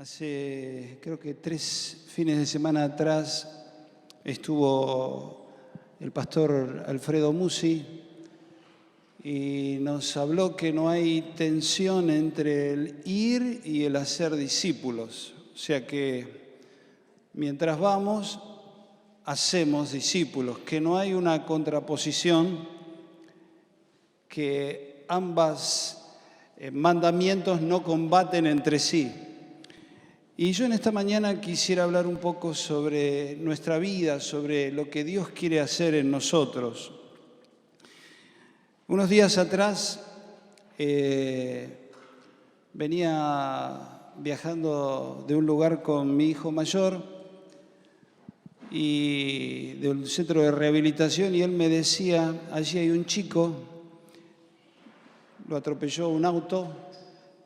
Hace, creo que 3 fines de semana atrás, estuvo el pastor Alfredo Musi y nos habló que no hay tensión entre el ir y el hacer discípulos. O sea que mientras vamos, hacemos discípulos, que no hay una contraposición, que ambos mandamientos no combaten entre sí. Y yo en esta mañana quisiera hablar un poco sobre nuestra vida, sobre lo que Dios quiere hacer en nosotros. Unos días atrás venía viajando de un lugar con mi hijo mayor y de un centro de rehabilitación, y él me decía: allí hay un chico, lo atropelló un auto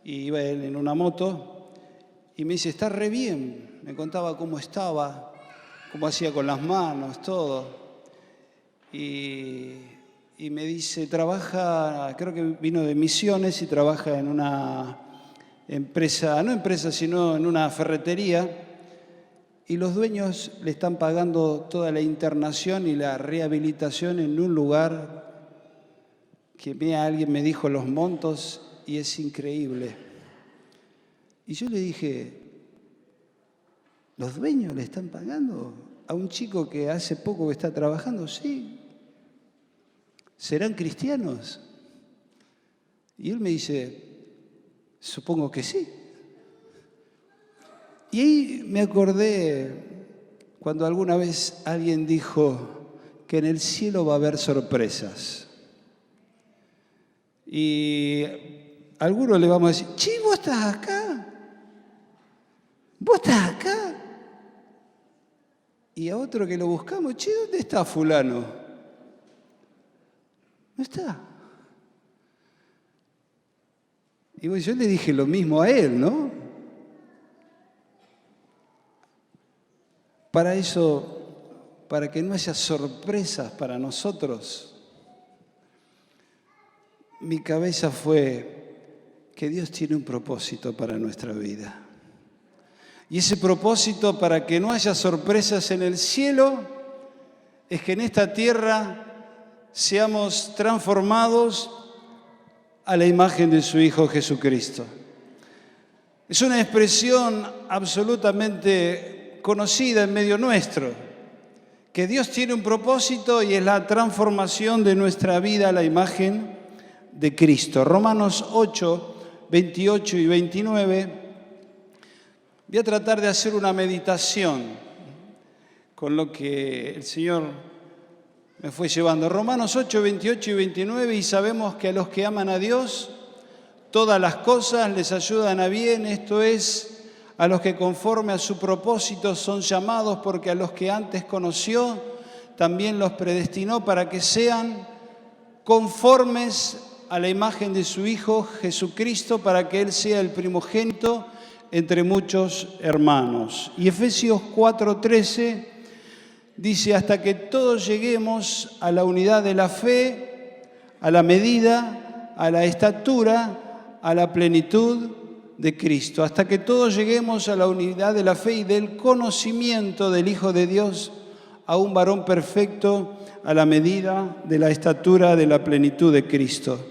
y iba él en una moto. Y me dice: está re bien. Me contaba cómo estaba, cómo hacía con las manos, todo. Y me dice, trabaja, creo que vino de Misiones y trabaja en una empresa, no empresa, sino en una ferretería. Y los dueños le están pagando toda la internación y la rehabilitación en un lugar que alguien me dijo los montos y es increíble. Y yo le dije: ¿los dueños le están pagando a un chico que hace poco que está trabajando? Sí. ¿Serán cristianos? Y él me dice: supongo que sí. Y ahí me acordé cuando alguna vez alguien dijo que en el cielo va a haber sorpresas. Y a algunos le vamos a decir: che, ¿vos estás acá? ¿Vos estás acá? Y a otro que lo buscamos: che, ¿dónde está fulano? No está. Y bueno, yo le dije lo mismo a él, ¿no? Para eso, para que no haya sorpresas para nosotros, mi cabeza fue que Dios tiene un propósito para nuestra vida. Y ese propósito, para que no haya sorpresas en el cielo, es que en esta tierra seamos transformados a la imagen de su Hijo Jesucristo. Es una expresión absolutamente conocida en medio nuestro, que Dios tiene un propósito y es la transformación de nuestra vida a la imagen de Cristo. Romanos 8, 28 y 29. Voy a tratar de hacer una meditación con lo que el Señor me fue llevando. Romanos 8, 28 y 29, y sabemos que a los que aman a Dios, todas las cosas les ayudan a bien, esto es, a los que conforme a su propósito son llamados, porque a los que antes conoció, también los predestinó para que sean conformes a la imagen de su Hijo Jesucristo, para que Él sea el primogénito entre muchos hermanos. Y Efesios 4:13 dice: hasta que todos lleguemos a la unidad de la fe, a la medida, a la estatura, a la plenitud de Cristo. Hasta que todos lleguemos a la unidad de la fe y del conocimiento del Hijo de Dios, a un varón perfecto, a la medida de la estatura de la plenitud de Cristo.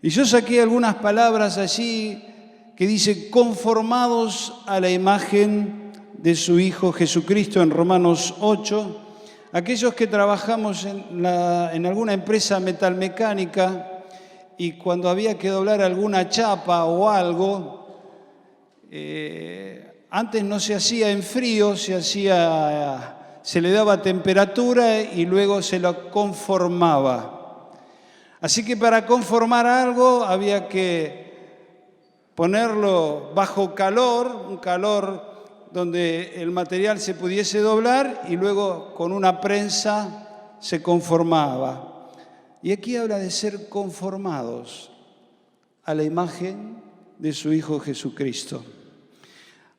Y yo saqué algunas palabras allí que dice: conformados a la imagen de su Hijo Jesucristo, en Romanos 8. Aquellos que trabajamos en alguna empresa metalmecánica y cuando había que doblar alguna chapa o algo, antes no se hacía en frío, se le daba temperatura y luego se lo conformaba. Así que para conformar algo había que ponerlo bajo calor, un calor donde el material se pudiese doblar, y luego con una prensa se conformaba. Y aquí habla de ser conformados a la imagen de su Hijo Jesucristo.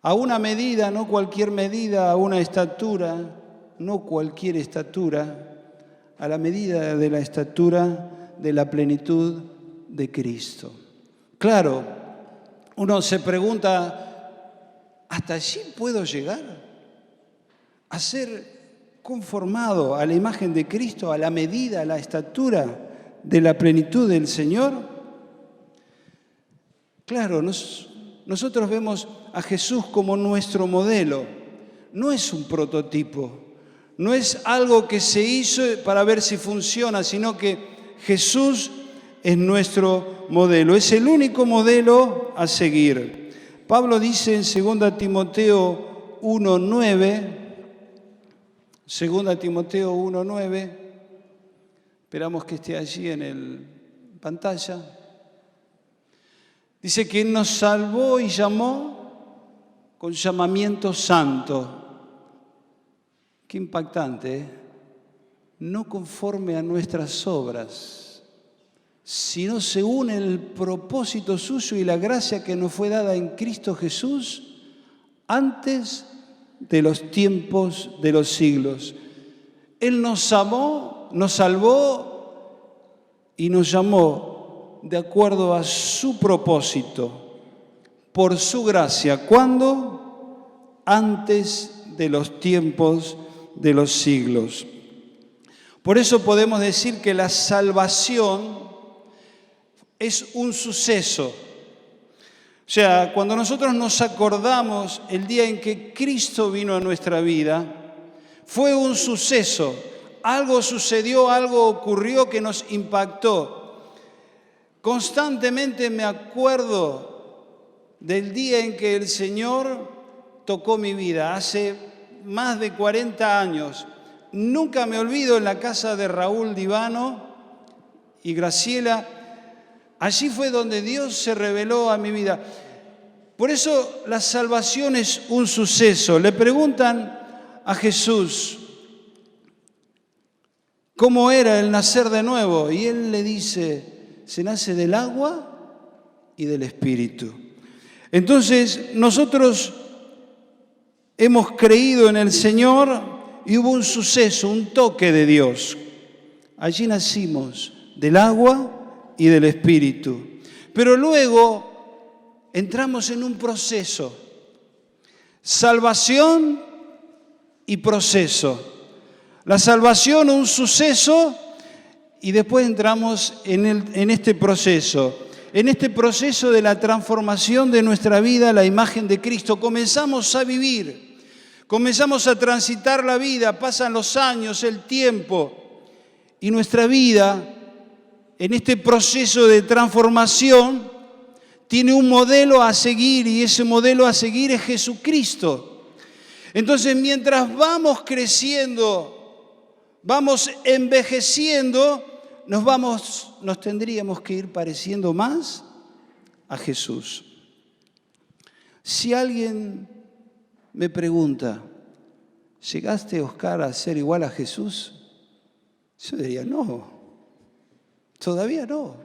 A una medida, no cualquier medida, a una estatura, no cualquier estatura, a la medida de la estatura de la plenitud de Cristo. Claro, uno se pregunta: ¿hasta allí puedo llegar? ¿A ser conformado a la imagen de Cristo, a la medida, a la estatura de la plenitud del Señor? Claro, nosotros vemos a Jesús como nuestro modelo. No es un prototipo, no es algo que se hizo para ver si funciona, sino que Jesús es nuestro modelo, es el único modelo a seguir. Pablo dice en 2 Timoteo 1:9, 2 Timoteo 1:9, esperamos que esté allí en la pantalla, dice que Él nos salvó y llamó con llamamiento santo. Qué impactante, ¿eh? No conforme a nuestras obras, sino según el propósito suyo y la gracia que nos fue dada en Cristo Jesús antes de los tiempos de los siglos. Él nos amó, nos salvó y nos llamó de acuerdo a su propósito, por su gracia. ¿Cuándo? Antes de los tiempos de los siglos. Por eso podemos decir que la salvación es un suceso. O sea, cuando nosotros nos acordamos el día en que Cristo vino a nuestra vida, fue un suceso. Algo sucedió, algo ocurrió que nos impactó. Constantemente me acuerdo del día en que el Señor tocó mi vida, hace más de 40 años. Nunca me olvido en la casa de Raúl Divano y Graciela. Allí fue donde Dios se reveló a mi vida. Por eso la salvación es un suceso. Le preguntan a Jesús cómo era el nacer de nuevo. Y Él le dice, se nace del agua y del Espíritu. Entonces nosotros hemos creído en el Señor y hubo un suceso, un toque de Dios. Allí nacimos del agua y del Espíritu. Pero luego entramos en un proceso. Salvación y proceso. La salvación, un suceso, y después entramos en este proceso. En este proceso de la transformación de nuestra vida a la imagen de Cristo. Comenzamos a vivir. Comenzamos a transitar la vida, pasan los años, el tiempo, y nuestra vida, en este proceso de transformación, tiene un modelo a seguir, y ese modelo a seguir es Jesucristo. Entonces, mientras vamos creciendo, vamos envejeciendo, nos tendríamos que ir pareciendo más a Jesús. Si alguien me pregunta, ¿llegaste, Oscar, a ser igual a Jesús? Yo diría, no, todavía no.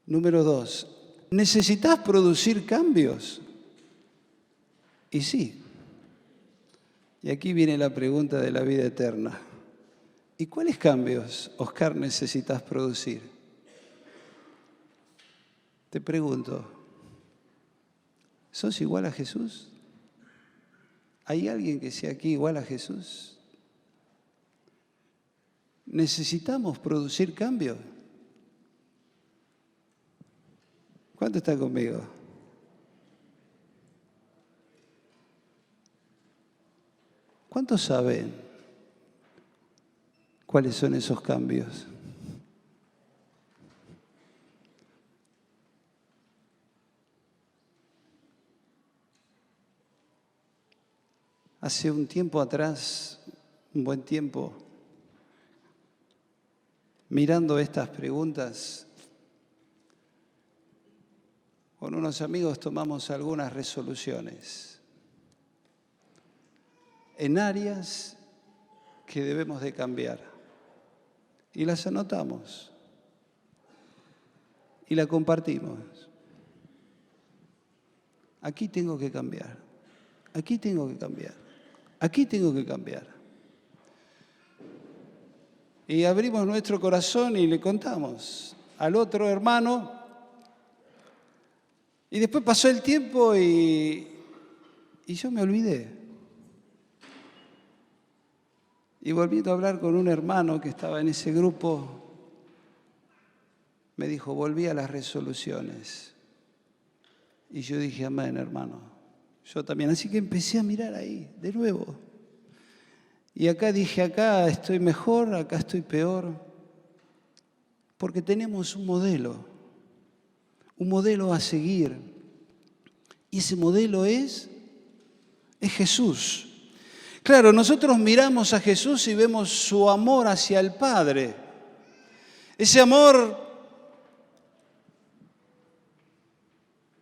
Número 2, ¿necesitas producir cambios? Y sí. Y aquí viene la pregunta de la vida eterna. ¿Y cuáles cambios, Oscar, necesitas producir? Te pregunto, ¿sos igual a Jesús? ¿Hay alguien que sea aquí igual a Jesús? ¿Necesitamos producir cambios? ¿Cuánto está conmigo? ¿Cuántos saben cuáles son esos cambios? Hace un tiempo atrás, un buen tiempo, mirando estas preguntas, con unos amigos tomamos algunas resoluciones en áreas que debemos de cambiar y las anotamos y las compartimos. Aquí tengo que cambiar, aquí tengo que cambiar, aquí tengo que cambiar. Y abrimos nuestro corazón y le contamos al otro hermano Y después pasó el tiempo y yo me olvidé. Y volviendo a hablar con un hermano que estaba en ese grupo, me dijo, volví a las resoluciones. Y yo dije, amén, hermano. Yo también. Así que empecé a mirar ahí, de nuevo. Y acá dije, acá estoy mejor, acá estoy peor. Porque tenemos un modelo a seguir. Y ese modelo es Jesús. Claro, nosotros miramos a Jesús y vemos su amor hacia el Padre. Ese amor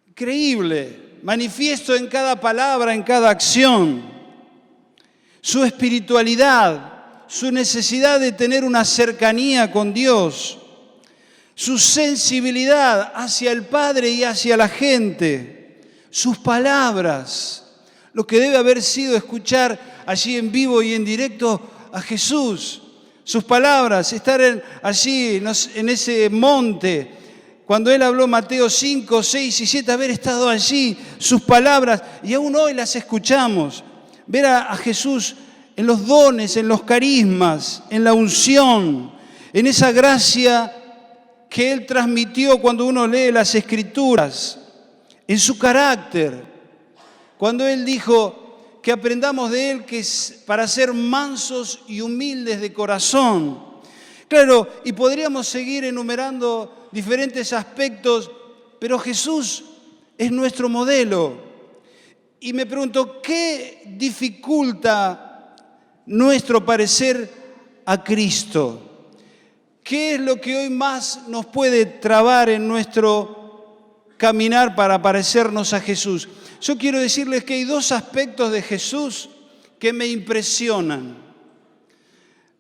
increíble, manifiesto en cada palabra, en cada acción. Su espiritualidad, su necesidad de tener una cercanía con Dios, su sensibilidad hacia el Padre y hacia la gente, sus palabras, lo que debe haber sido escuchar allí en vivo y en directo a Jesús, sus palabras, estar allí en ese monte, cuando Él habló Mateo 5, 6 y 7, haber estado allí, sus palabras, y aún hoy las escuchamos, ver a Jesús en los dones, en los carismas, en la unción, en esa gracia que Él transmitió cuando uno lee las Escrituras, en su carácter, cuando Él dijo que aprendamos de Él que es para ser mansos y humildes de corazón. Claro, y podríamos seguir enumerando diferentes aspectos, pero Jesús es nuestro modelo. Y me pregunto, ¿qué dificulta nuestro parecer a Cristo? ¿Qué es lo que hoy más nos puede trabar en nuestro caminar para parecernos a Jesús? Yo quiero decirles que hay dos aspectos de Jesús que me impresionan.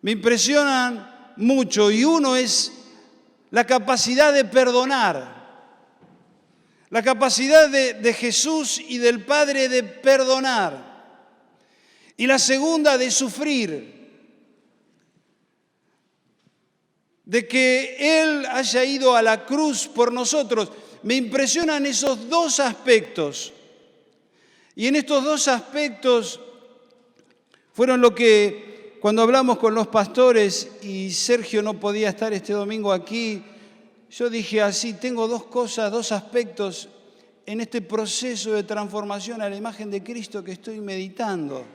Me impresionan mucho, y uno es la capacidad de perdonar. La capacidad de Jesús y del Padre de perdonar. Y la segunda de sufrir. De que Él haya ido a la cruz por nosotros. Me impresionan esos dos aspectos. Y en estos dos aspectos fueron lo que, cuando hablamos con los pastores y Sergio no podía estar este domingo aquí, yo dije así, tengo dos cosas, dos aspectos en este proceso de transformación a la imagen de Cristo que estoy meditando.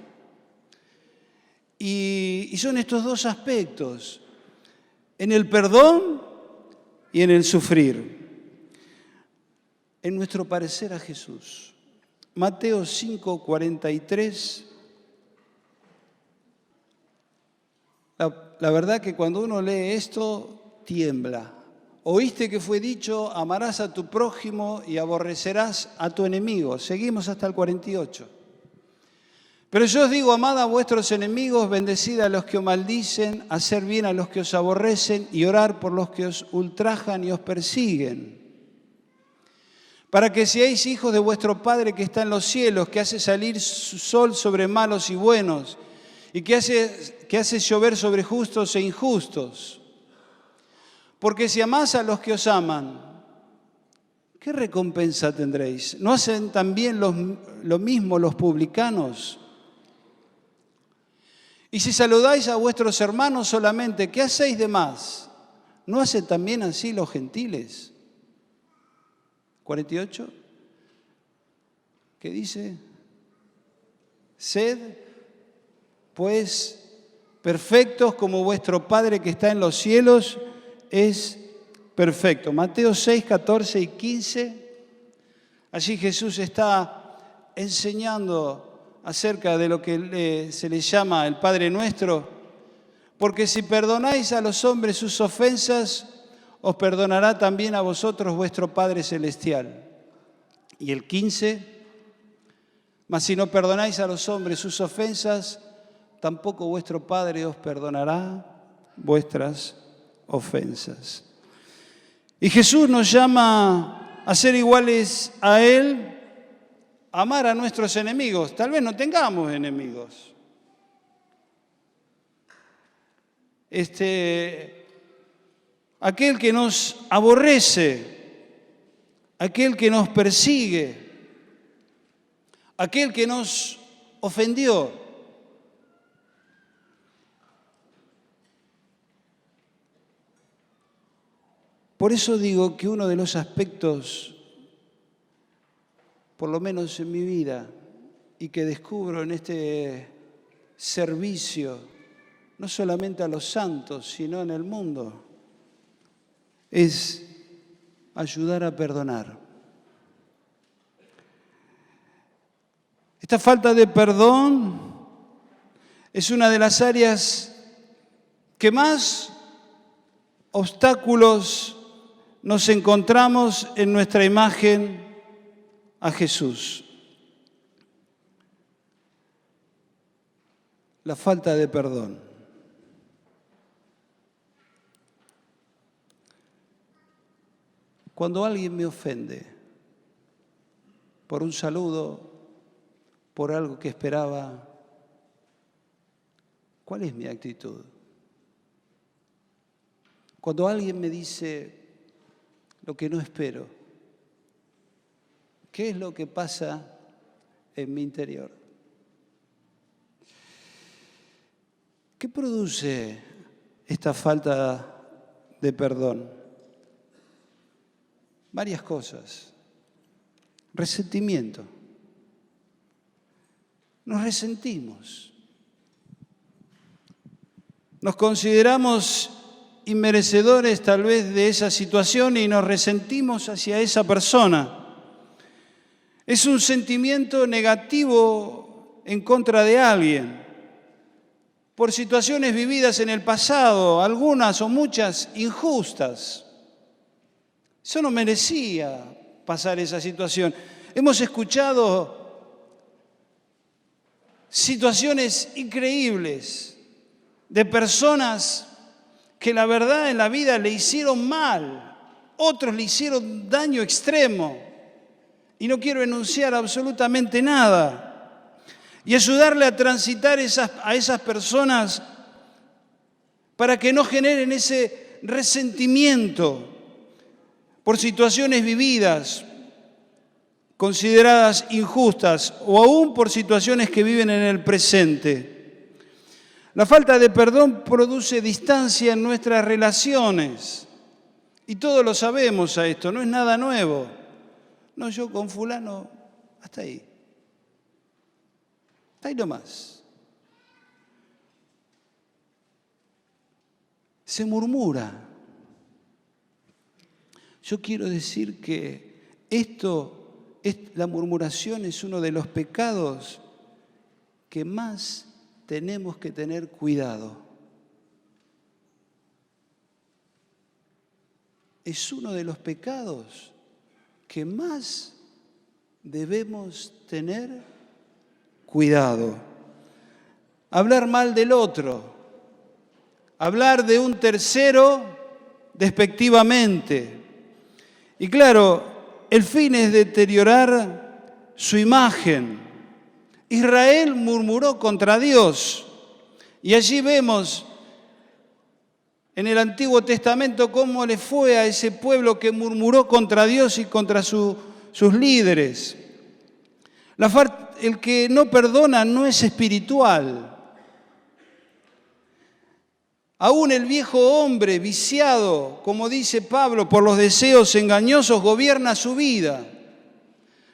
Y son estos dos aspectos, en el perdón y en el sufrir, en nuestro parecer a Jesús. Mateo 5, 43. La verdad que cuando uno lee esto, tiembla. Oíste que fue dicho, amarás a tu prójimo y aborrecerás a tu enemigo. Seguimos hasta el 48. Pero yo os digo, amad a vuestros enemigos, bendecid a los que os maldicen, hacer bien a los que os aborrecen y orar por los que os ultrajan y os persiguen. Para que seáis hijos de vuestro Padre que está en los cielos, que hace salir su sol sobre malos y buenos, y que hace llover sobre justos e injustos. Porque si amás a los que os aman, ¿qué recompensa tendréis? ¿No hacen también lo mismo los publicanos? Y si saludáis a vuestros hermanos solamente, ¿qué hacéis de más? ¿No hacen también así los gentiles? 48, ¿qué dice? Sed, pues, perfectos como vuestro Padre que está en los cielos es perfecto. Mateo 6, 14 y 15, allí Jesús está enseñando acerca de lo que se le llama el Padre Nuestro, porque si perdonáis a los hombres sus ofensas, os perdonará también a vosotros vuestro Padre Celestial. Y el 15, mas si no perdonáis a los hombres sus ofensas, tampoco vuestro Padre os perdonará vuestras ofensas. Y Jesús nos llama a ser iguales a Él, a amar a nuestros enemigos. Tal vez no tengamos enemigos. Aquel que nos aborrece, aquel que nos persigue, aquel que nos ofendió. Por eso digo que uno de los aspectos, por lo menos en mi vida, y que descubro en este servicio, no solamente a los santos, sino en el mundo, es ayudar a perdonar. Esta falta de perdón es una de las áreas que más obstáculos nos encontramos en nuestra imagen a Jesús. La falta de perdón. Cuando alguien me ofende por un saludo, por algo que esperaba, ¿cuál es mi actitud? Cuando alguien me dice lo que no espero, ¿qué es lo que pasa en mi interior? ¿Qué produce esta falta de perdón? Varias cosas. Resentimiento. Nos resentimos. Nos consideramos inmerecedores tal vez de esa situación y nos resentimos hacia esa persona. Es un sentimiento negativo en contra de alguien por situaciones vividas en el pasado, algunas o muchas injustas. Yo no merecía pasar esa situación. Hemos escuchado situaciones increíbles de personas que la verdad en la vida le hicieron mal, otros le hicieron daño extremo. Y no quiero enunciar absolutamente nada. Y ayudarle a transitar a esas personas para que no generen ese resentimiento por situaciones vividas, consideradas injustas, o aún por situaciones que viven en el presente. La falta de perdón produce distancia en nuestras relaciones. Y todos lo sabemos a esto, no es nada nuevo. No, yo con fulano, hasta ahí. Hasta ahí nomás. Se murmura. Yo quiero decir que la murmuración es uno de los pecados que más tenemos que tener cuidado. Es uno de los pecados que más debemos tener cuidado. Hablar mal del otro, hablar de un tercero despectivamente. Y claro, el fin es deteriorar su imagen. Israel murmuró contra Dios. Y allí vemos en el Antiguo Testamento cómo le fue a ese pueblo que murmuró contra Dios y contra sus líderes. El que no perdona no es espiritual. Aún el viejo hombre viciado, como dice Pablo, por los deseos engañosos, gobierna su vida.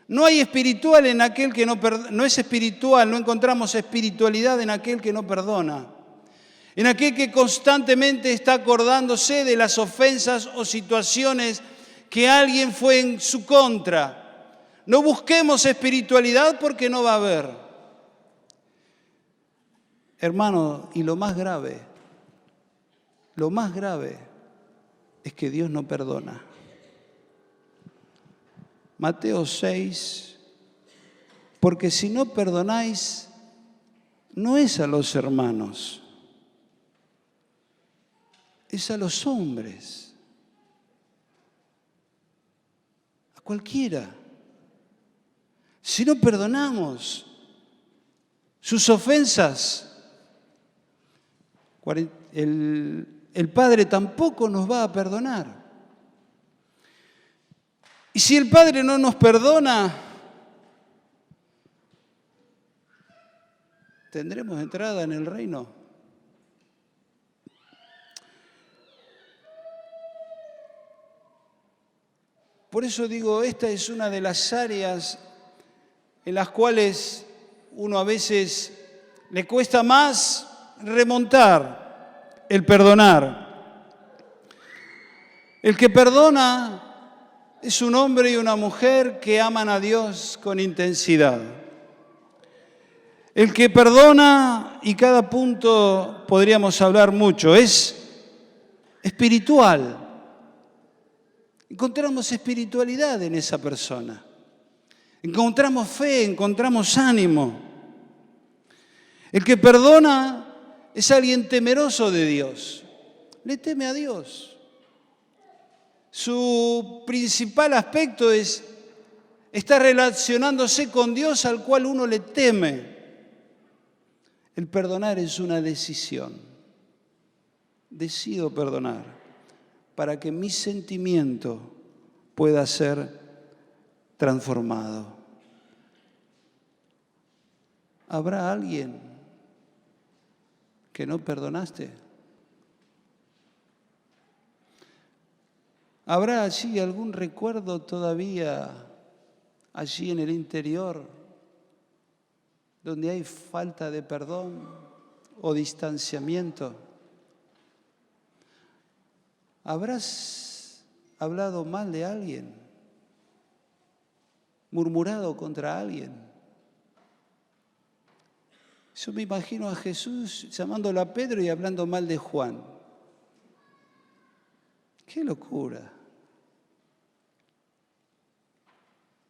No hay espiritual en aquel que no es espiritual, no encontramos espiritualidad en aquel que no perdona. En aquel que constantemente está acordándose de las ofensas o situaciones que alguien fue en su contra. No busquemos espiritualidad porque no va a haber. Hermano, y lo más grave es que Dios no perdona. Mateo 6, porque si no perdonáis, no es a los hermanos, es a los hombres, a cualquiera. Si no perdonamos sus ofensas, el Padre tampoco nos va a perdonar. Y si el Padre no nos perdona, ¿tendremos entrada en el reino? Por eso digo, esta es una de las áreas en las cuales uno a veces le cuesta más remontar, el perdonar. El que perdona es un hombre y una mujer que aman a Dios con intensidad. El que perdona, y cada punto podríamos hablar mucho, es espiritual. Encontramos espiritualidad en esa persona. Encontramos fe, encontramos ánimo. El que perdona es alguien temeroso de Dios. Le teme a Dios. Su principal aspecto es estar relacionándose con Dios al cual uno le teme. El perdonar es una decisión. Decido perdonar para que mi sentimiento pueda ser transformado. ¿Habrá alguien que no perdonaste? ¿Habrá allí algún recuerdo todavía allí en el interior donde hay falta de perdón o distanciamiento? ¿Habrás hablado mal de alguien? ¿Murmurado contra alguien? Yo me imagino a Jesús llamándolo a Pedro y hablando mal de Juan. ¡Qué locura!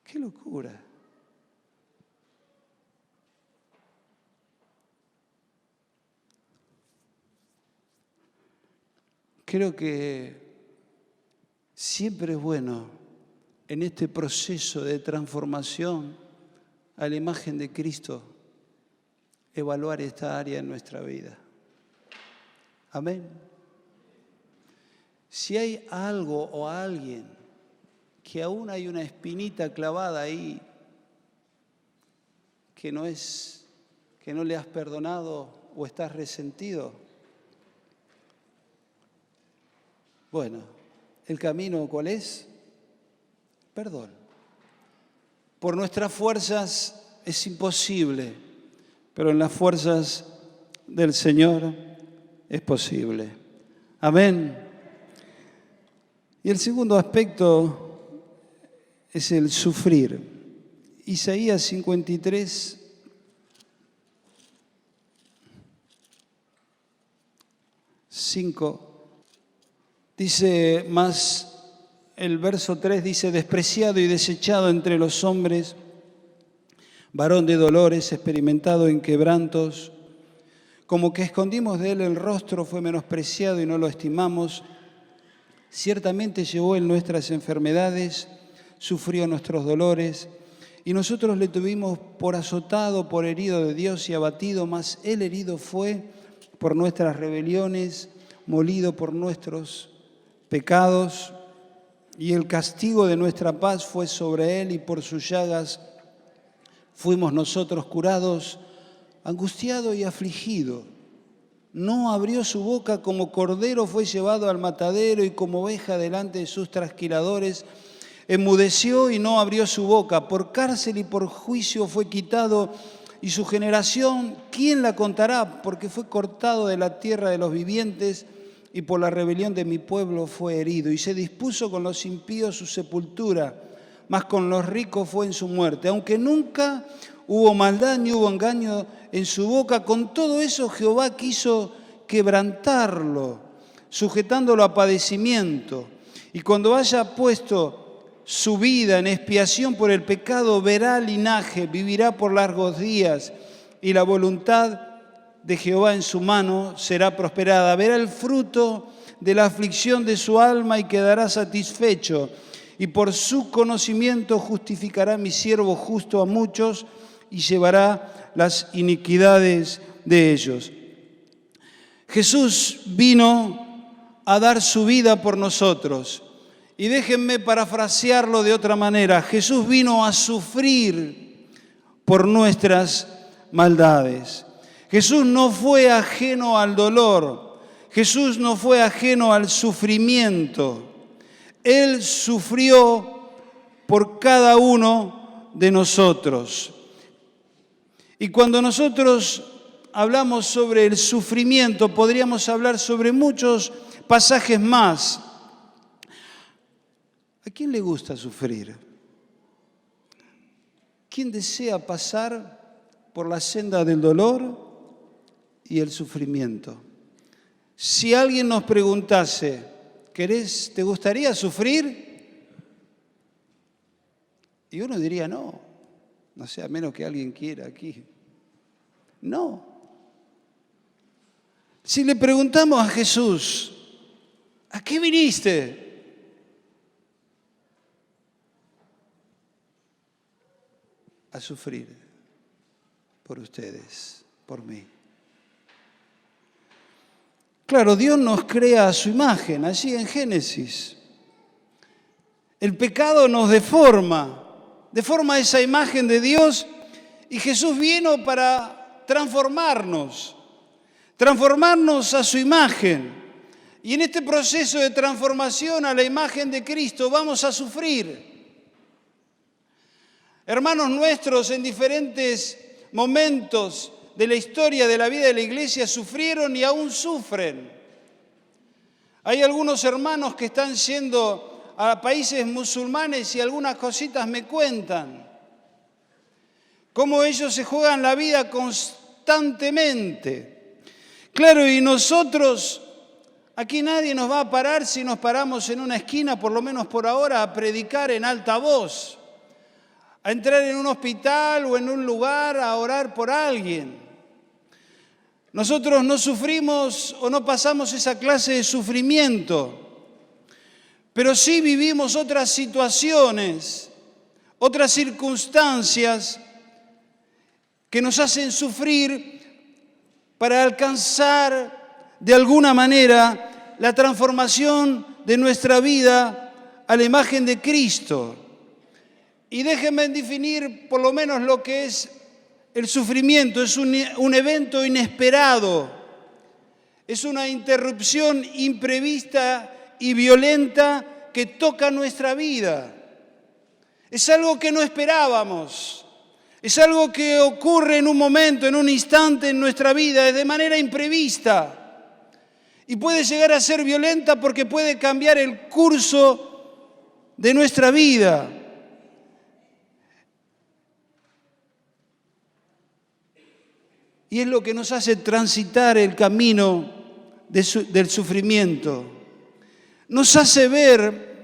¡Qué locura! Creo que siempre es bueno en este proceso de transformación a la imagen de Cristo evaluar esta área en nuestra vida. Amén. Si hay algo o alguien que aún hay una espinita clavada ahí que no le has perdonado o estás resentido, bueno, ¿el camino cuál es? Perdón. Por nuestras fuerzas es imposible, pero en las fuerzas del Señor es posible. Amén. Y el segundo aspecto es el sufrir. Isaías 53, 5, dice más, el verso 3 dice, despreciado y desechado entre los hombres, varón de dolores, experimentado en quebrantos, como que escondimos de él el rostro, fue menospreciado y no lo estimamos. Ciertamente llevó él nuestras enfermedades, sufrió nuestros dolores, y nosotros le tuvimos por azotado, por herido de Dios y abatido, mas él herido fue por nuestras rebeliones, molido por nuestros pecados, y el castigo de nuestra paz fue sobre él, y por sus llagas fuimos nosotros curados. Angustiado y afligido, no abrió su boca, como cordero fue llevado al matadero, y como oveja delante de sus trasquiladores, enmudeció y no abrió su boca. Por cárcel y por juicio fue quitado, y su generación, ¿quién la contará? Porque fue cortado de la tierra de los vivientes, y por la rebelión de mi pueblo fue herido. Y se dispuso con los impíos su sepultura, mas con los ricos fue en su muerte. Aunque nunca hubo maldad ni hubo engaño en su boca, con todo eso Jehová quiso quebrantarlo, sujetándolo a padecimiento. Y cuando haya puesto su vida en expiación por el pecado, verá linaje, vivirá por largos días, y la voluntad de Jehová en su mano será prosperada. Verá el fruto de la aflicción de su alma y quedará satisfecho. Y por su conocimiento justificará mi siervo justo a muchos y llevará las iniquidades de ellos. Jesús vino a dar su vida por nosotros Y déjenme parafrasearlo de otra manera. Jesús vino a sufrir por nuestras maldades. Jesús no fue ajeno al dolor. Jesús no fue ajeno al sufrimiento. Él sufrió por cada uno de nosotros. Y cuando nosotros hablamos sobre el sufrimiento, podríamos hablar sobre muchos pasajes más. ¿A quién le gusta sufrir? ¿Quién desea pasar por la senda del dolor y el sufrimiento? Si alguien nos preguntase, ¿te gustaría sufrir? Y uno diría, no sé, a menos que alguien quiera aquí. No. Si le preguntamos a Jesús, ¿a qué viniste? A sufrir por ustedes, por mí. Claro, Dios nos crea a su imagen, allí en Génesis. El pecado nos deforma esa imagen de Dios y Jesús vino para transformarnos a su imagen. Y en este proceso de transformación a la imagen de Cristo vamos a sufrir. Hermanos nuestros en diferentes momentos de la historia de la vida de la iglesia sufrieron y aún sufren. Hay algunos hermanos que están yendo a países musulmanes y algunas cositas me cuentan. Cómo ellos se juegan la vida constantemente. Claro, y nosotros, aquí nadie nos va a parar si nos paramos en una esquina, por lo menos por ahora, a predicar en alta voz. A entrar en un hospital o en un lugar a orar por alguien. Nosotros no sufrimos o no pasamos esa clase de sufrimiento, pero sí vivimos otras situaciones, otras circunstancias que nos hacen sufrir para alcanzar de alguna manera la transformación de nuestra vida a la imagen de Cristo. Y déjenme definir por lo menos lo que es el sufrimiento. Es un evento inesperado. Es una interrupción imprevista y violenta que toca nuestra vida. Es algo que no esperábamos. Es algo que ocurre en un momento, en un instante en nuestra vida, de manera imprevista. Y puede llegar a ser violenta porque puede cambiar el curso de nuestra vida. Y es lo que nos hace transitar el camino del sufrimiento. Nos hace ver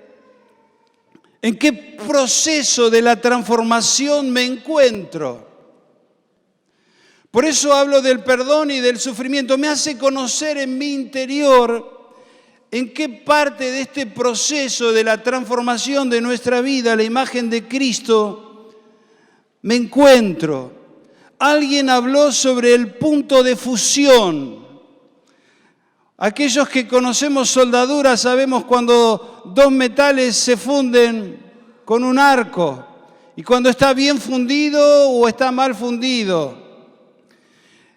en qué proceso de la transformación me encuentro. Por eso hablo del perdón y del sufrimiento. Me hace conocer en mi interior en qué parte de este proceso de la transformación de nuestra vida, la imagen de Cristo, me encuentro. Alguien habló sobre el punto de fusión. Aquellos que conocemos soldadura sabemos cuando dos metales se funden con un arco y cuando está bien fundido o está mal fundido.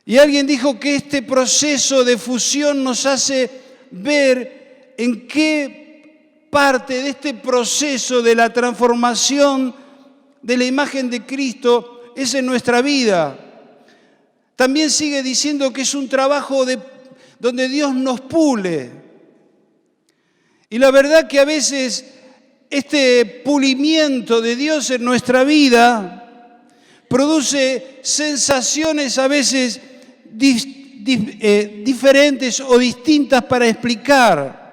Y alguien dijo que este proceso de fusión nos hace ver en qué parte de este proceso de la transformación de la imagen de Cristo es en nuestra vida. También sigue diciendo que es un trabajo donde Dios nos pule. Y la verdad que a veces este pulimiento de Dios en nuestra vida produce sensaciones a veces diferentes o distintas para explicar.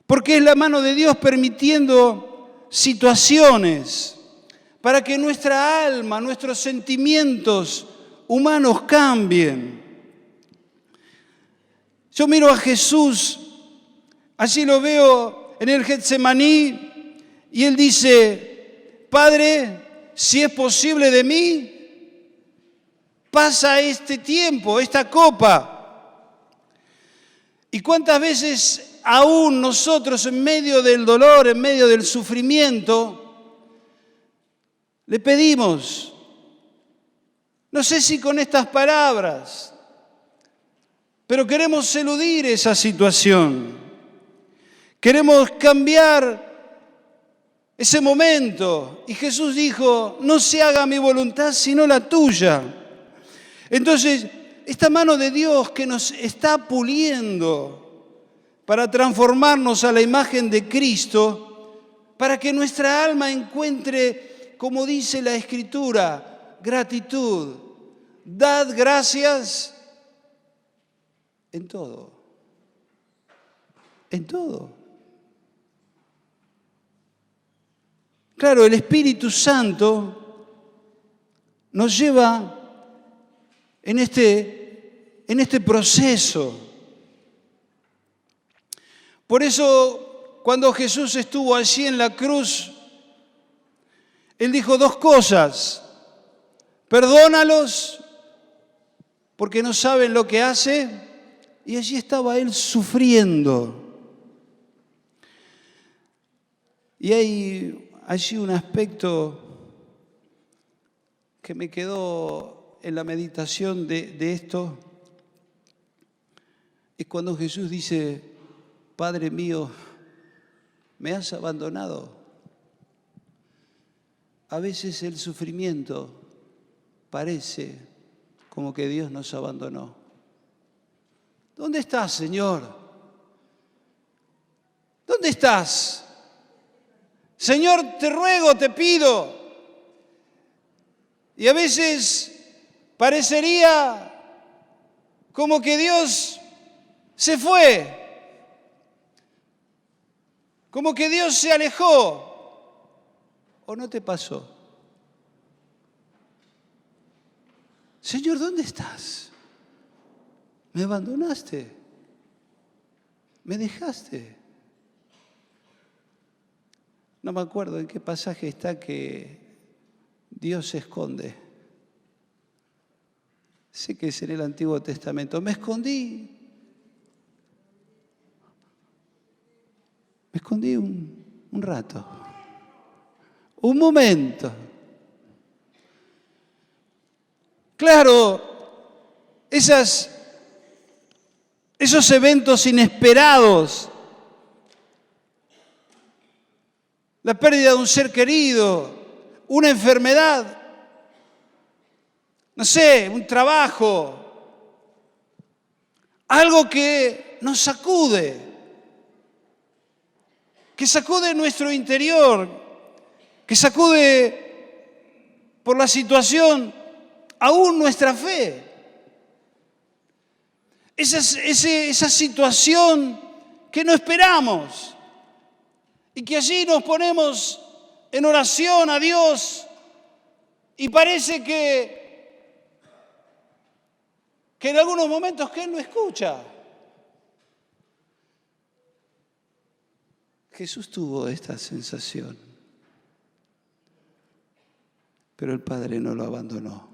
Porque es la mano de Dios permitiendo situaciones para que nuestra alma, nuestros sentimientos humanos cambien. Yo miro a Jesús, allí lo veo en el Getsemaní, y Él dice, Padre, si es posible de mí, pasa este tiempo, esta copa. ¿Y cuántas veces aún nosotros en medio del dolor, en medio del sufrimiento, le pedimos, no sé si con estas palabras, pero queremos eludir esa situación. Queremos cambiar ese momento. Y Jesús dijo, no se haga mi voluntad sino la tuya. Entonces, esta mano de Dios que nos está puliendo para transformarnos a la imagen de Cristo, para que nuestra alma encuentre, como dice la Escritura, gratitud. Dad gracias en todo. En todo. Claro, el Espíritu Santo nos lleva en este proceso. Por eso, cuando Jesús estuvo allí en la cruz, Él dijo dos cosas. Perdónalos porque no saben lo que hace. Y allí estaba Él sufriendo. Y hay allí un aspecto que me quedó en la meditación de esto. Es cuando Jesús dice, Padre mío, me has abandonado. A veces el sufrimiento parece como que Dios nos abandonó. ¿Dónde estás, Señor? ¿Dónde estás? Señor, te ruego, te pido. Y a veces parecería como que Dios se fue, como que Dios se alejó. ¿O no te pasó? Señor, ¿dónde estás? ¿Me abandonaste? ¿Me dejaste? No me acuerdo en qué pasaje está que Dios se esconde. Sé que es en el Antiguo Testamento. Me escondí un rato, un momento. Claro, esos eventos inesperados, la pérdida de un ser querido, una enfermedad, no sé, un trabajo, algo que nos sacude, que sacude nuestro interior, que sacude por la situación aún nuestra fe. Esa situación que no esperamos y que allí nos ponemos en oración a Dios y parece que en algunos momentos que Él no escucha. Jesús tuvo esta sensación, pero el Padre no lo abandonó,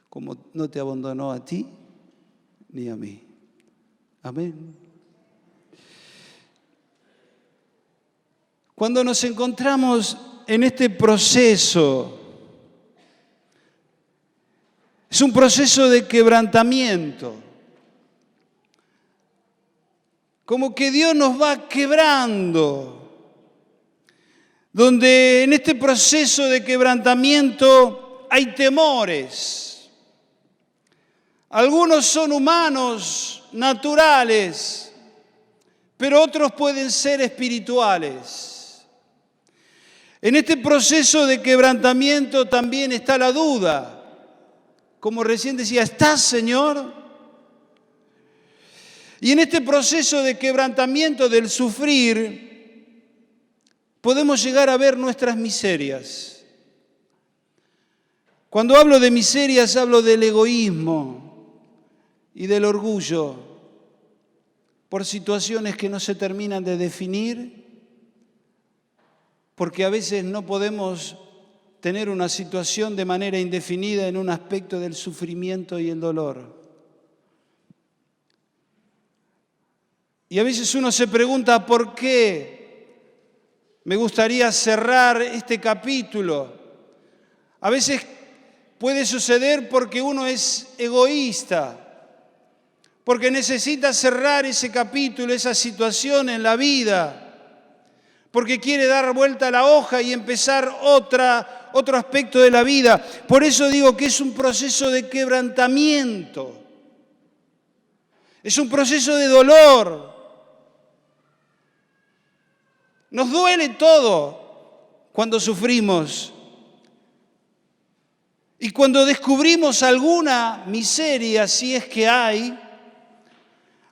como no te abandonó a ti ni a mí. Amén. Cuando nos encontramos en este proceso, es un proceso de quebrantamiento. Como que Dios nos va quebrando. Donde en este proceso de quebrantamiento hay temores. Algunos son humanos, naturales, pero otros pueden ser espirituales. En este proceso de quebrantamiento también está la duda. Como recién decía, ¿estás, Señor? Y en este proceso de quebrantamiento del sufrir, podemos llegar a ver nuestras miserias. Cuando hablo de miserias, hablo del egoísmo y del orgullo por situaciones que no se terminan de definir, porque a veces no podemos tener una situación de manera indefinida en un aspecto del sufrimiento y el dolor. Y a veces uno se pregunta por qué me gustaría cerrar este capítulo. A veces puede suceder porque uno es egoísta, porque necesita cerrar ese capítulo, esa situación en la vida, porque quiere dar vuelta a la hoja y empezar otro aspecto de la vida. Por eso digo que es un proceso de quebrantamiento, es un proceso de dolor. Nos duele todo cuando sufrimos. Y cuando descubrimos alguna miseria, si es que hay,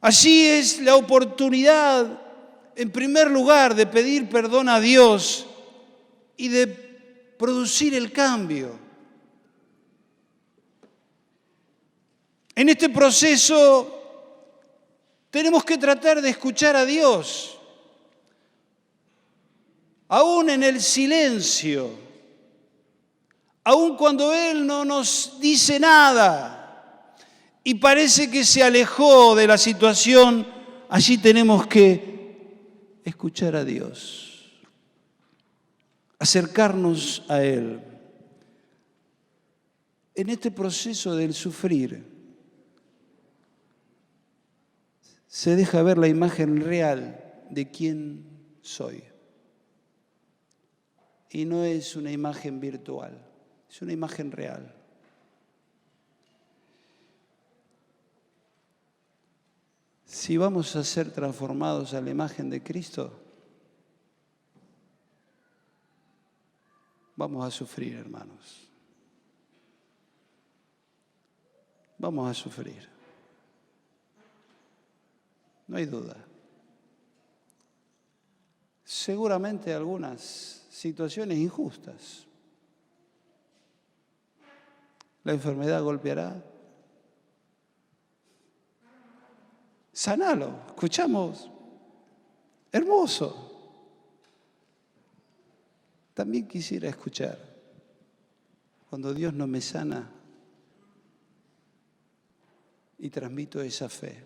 allí es la oportunidad, en primer lugar, de pedir perdón a Dios y de producir el cambio. En este proceso tenemos que tratar de escuchar a Dios, aún en el silencio, aún cuando Él no nos dice nada y parece que se alejó de la situación, allí tenemos que escuchar a Dios, acercarnos a Él. En este proceso del sufrir se deja ver la imagen real de quién soy. Y no es una imagen virtual, es una imagen real. Si vamos a ser transformados a la imagen de Cristo, vamos a sufrir, hermanos. Vamos a sufrir. No hay duda. Seguramente algunas situaciones injustas. La enfermedad golpeará. Sanalo, escuchamos, hermoso. También quisiera escuchar, cuando Dios no me sana y transmito esa fe,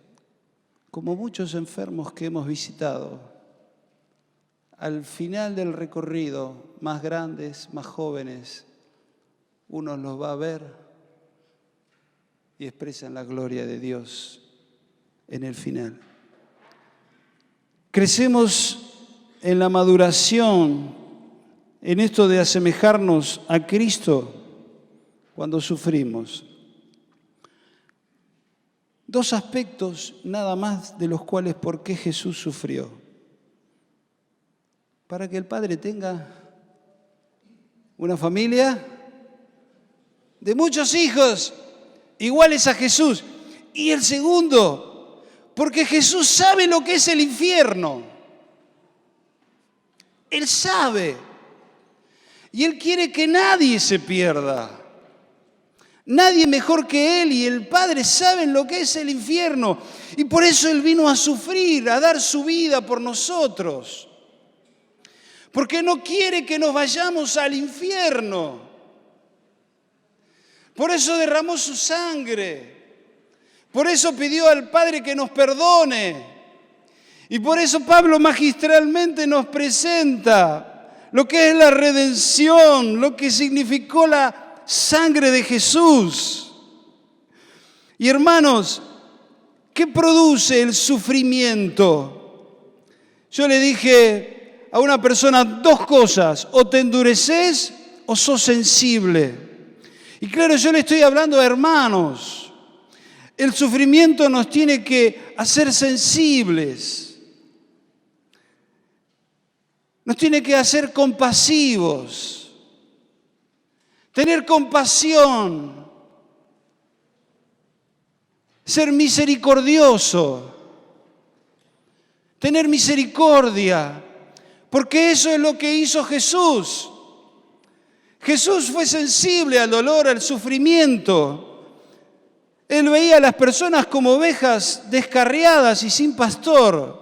como muchos enfermos que hemos visitado, al final del recorrido, más grandes, más jóvenes, uno los va a ver y expresan la gloria de Dios en el final. Crecemos en la maduración, en esto de asemejarnos a Cristo cuando sufrimos. Dos aspectos nada más de los cuales por qué Jesús sufrió. Para que el Padre tenga una familia de muchos hijos iguales a Jesús. Y el segundo, porque Jesús sabe lo que es el infierno. Él sabe. Y Él quiere que nadie se pierda. Nadie mejor que Él y el Padre saben lo que es el infierno. Y por eso Él vino a sufrir, a dar su vida por nosotros. Porque no quiere que nos vayamos al infierno. Por eso derramó su sangre. Por eso pidió al Padre que nos perdone. Y por eso Pablo magistralmente nos presenta lo que es la redención, lo que significó la sangre de Jesús. Y hermanos, ¿qué produce el sufrimiento? Yo le dije a una persona dos cosas: o te endureces o sos sensible. Y claro, yo le estoy hablando a hermanos. El sufrimiento nos tiene que hacer sensibles. Nos tiene que hacer compasivos. Tener compasión. Ser misericordioso. Tener misericordia. Porque eso es lo que hizo Jesús. Jesús fue sensible al dolor, al sufrimiento. Él veía a las personas como ovejas descarriadas y sin pastor.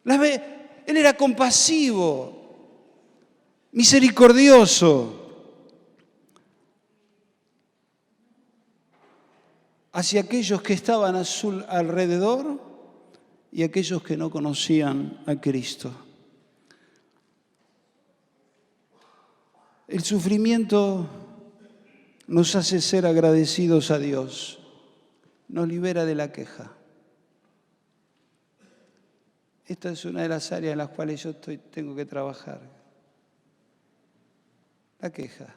Él era compasivo, misericordioso hacia aquellos que estaban a su alrededor y aquellos que no conocían a Cristo. El sufrimiento nos hace ser agradecidos a Dios, nos libera de la queja. Esta es una de las áreas en las cuales yo tengo que trabajar. La queja.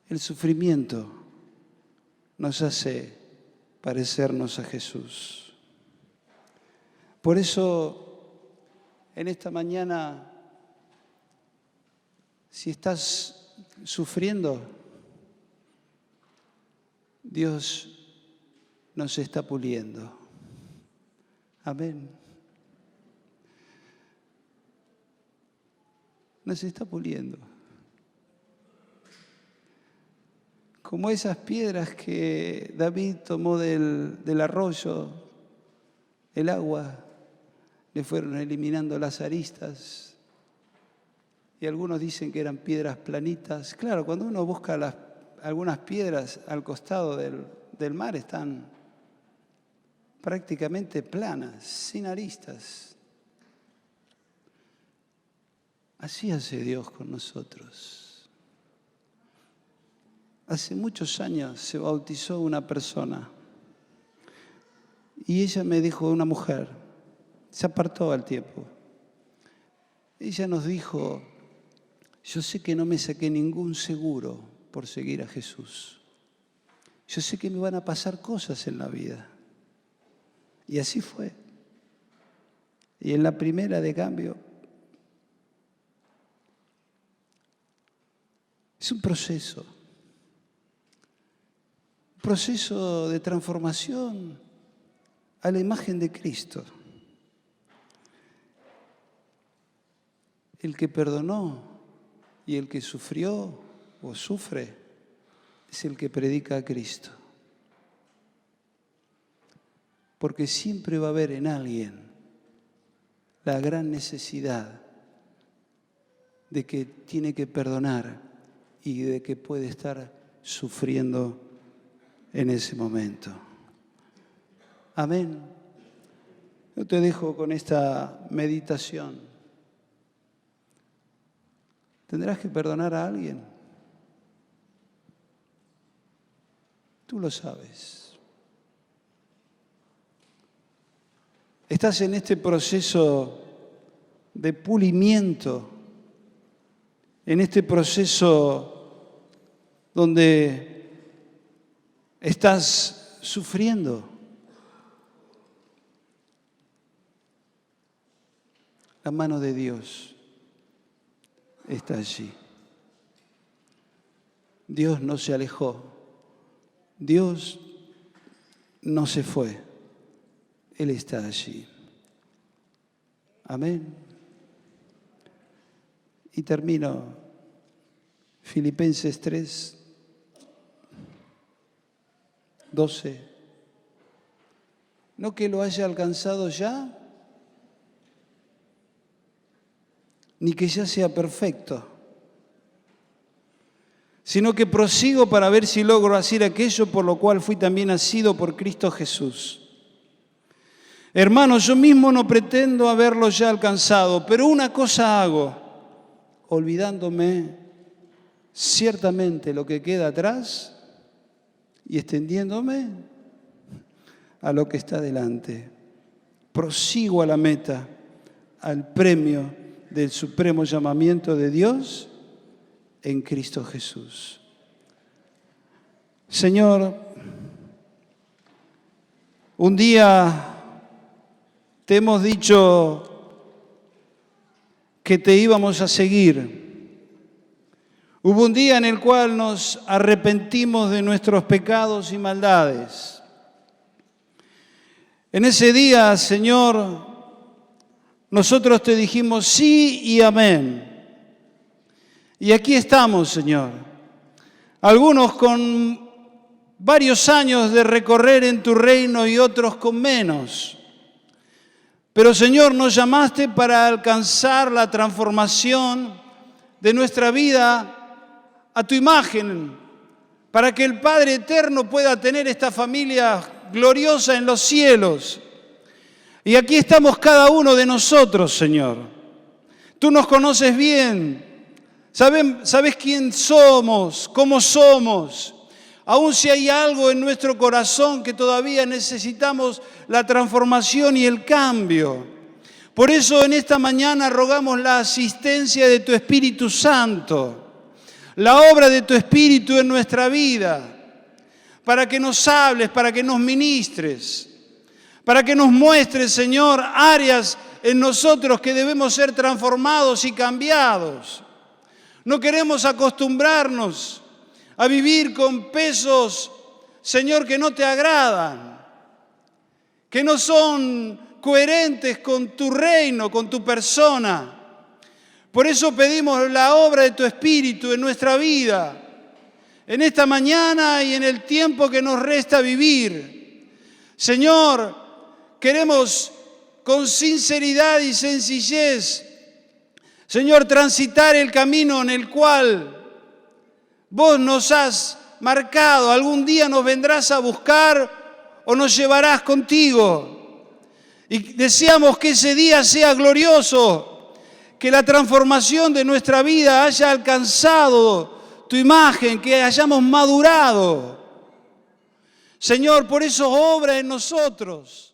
El sufrimiento nos hace parecernos a Jesús. Por eso, en esta mañana, si estás sufriendo, Dios nos está puliendo. Amén. Nos está puliendo. Como esas piedras que David tomó del arroyo, el agua, le fueron eliminando las aristas. Y algunos dicen que eran piedras planitas. Claro, cuando uno busca algunas piedras al costado del mar están prácticamente planas, sin aristas. Así hace Dios con nosotros. Hace muchos años se bautizó una persona y ella me dijo, una mujer, se apartó al tiempo. Ella nos dijo, yo sé que no me saqué ningún seguro por seguir a Jesús. Yo sé que me van a pasar cosas en la vida. Y así fue. Y en la primera de cambio, es un proceso de transformación a la imagen de Cristo. El que perdonó y el que sufrió o sufre es el que predica a Cristo. Porque siempre va a haber en alguien la gran necesidad de que tiene que perdonar y de que puede estar sufriendo en ese momento. Amén. Yo te dejo con esta meditación. ¿Tendrás que perdonar a alguien? Tú lo sabes. Estás en este proceso de pulimiento, en este proceso donde estás sufriendo. La mano de Dios está allí. Dios no se alejó. Dios no se fue. Él está allí. Amén. Y termino. Filipenses 3, 12. No que lo haya alcanzado ya, ni que ya sea perfecto, sino que prosigo para ver si logro hacer aquello por lo cual fui también nacido por Cristo Jesús. Hermanos, yo mismo no pretendo haberlo ya alcanzado, pero una cosa hago, olvidándome ciertamente lo que queda atrás y extendiéndome a lo que está delante. Prosigo a la meta, al premio del supremo llamamiento de Dios en Cristo Jesús. Señor, un día te hemos dicho que te íbamos a seguir. Hubo un día en el cual nos arrepentimos de nuestros pecados y maldades. En ese día, Señor, nosotros te dijimos sí y amén. Y aquí estamos, Señor. Algunos con varios años de recorrer en tu reino y otros con menos. Pero, Señor, nos llamaste para alcanzar la transformación de nuestra vida a tu imagen, para que el Padre Eterno pueda tener esta familia gloriosa en los cielos. Y aquí estamos cada uno de nosotros, Señor. Tú nos conoces bien, sabes quién somos, cómo somos. Aun si hay algo en nuestro corazón que todavía necesitamos la transformación y el cambio. Por eso en esta mañana rogamos la asistencia de tu Espíritu Santo, la obra de tu Espíritu en nuestra vida, para que nos hables, para que nos ministres, para que nos muestres, Señor, áreas en nosotros que debemos ser transformados y cambiados. No queremos acostumbrarnos a vivir con pesos, Señor, que no te agradan, que no son coherentes con tu reino, con tu persona. Por eso pedimos la obra de tu Espíritu en nuestra vida, en esta mañana y en el tiempo que nos resta vivir. Señor, queremos con sinceridad y sencillez, Señor, transitar el camino en el cual vos nos has marcado. Algún día nos vendrás a buscar o nos llevarás contigo. Y deseamos que ese día sea glorioso, que la transformación de nuestra vida haya alcanzado tu imagen, que hayamos madurado. Señor, por eso obra en nosotros.